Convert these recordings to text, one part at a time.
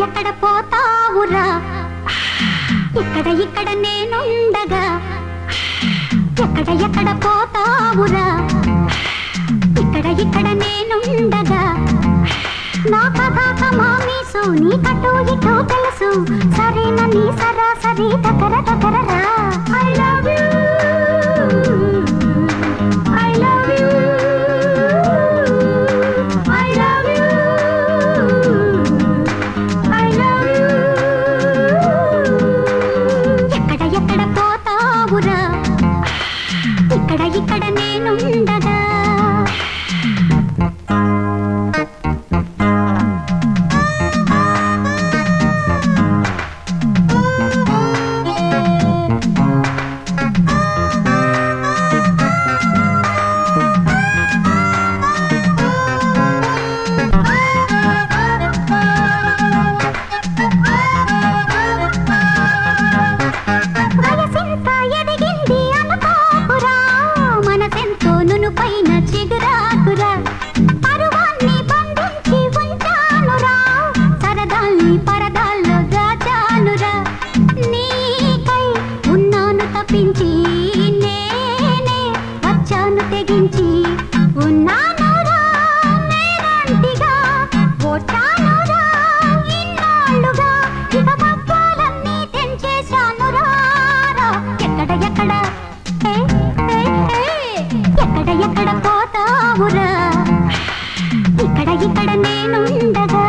ఎక్కడ పోతావురా ఇక్కడ ఇక్కడ నేనుండగా ఎక్కడ పోతావురా ఇక్కడ ఇక్కడ నేనుండగా నా కథ మామీసు నీ కటు ఇటు తెలుసు సరేనని సరాసరి దగ్గర దగ్గర రా ఐ లవ్ యూ ఇక్కడ నేనుండగా ఎక్కడ పోతావురా ఇక్కడ ఇక్కడ నేనుండగా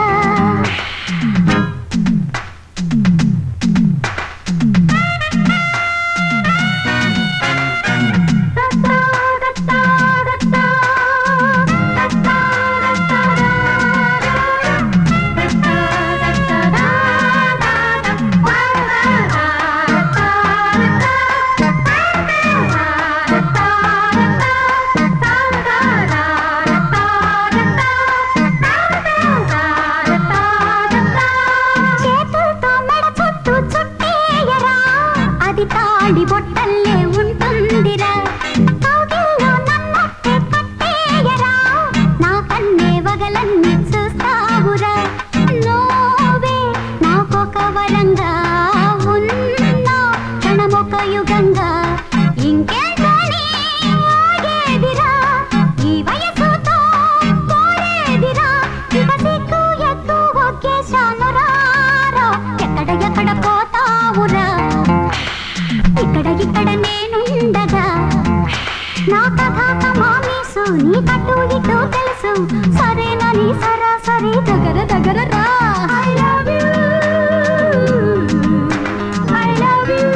తాడి బొట్టల్లే ఉంటుందిరా కౌగిల్లో నన్నట్టే కట్టేయరా నా కన్నే వగలన్నీ చూస్తావురా నువ్వే నాకొక వరంగా ఉన్నా క్షణమొక యుగంగా ఇంకేంటని ఆగేదిరా ఈ వయసుతో కోరేదిరా ఇక సిగ్గు ఎత్తు ఒకేశానురా ఎక్కడ పోతావురా ఇక్కడ ఇక్కడ నేనుండగా నా కథ మామీసు నీ కట్టు ఇటు తెలుసు సరేనని సరాసరి దగ్గర దగ్గర రా I love you I love you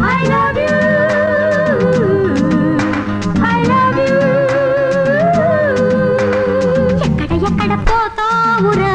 I love you I love you ఎక్కడ పోతావురా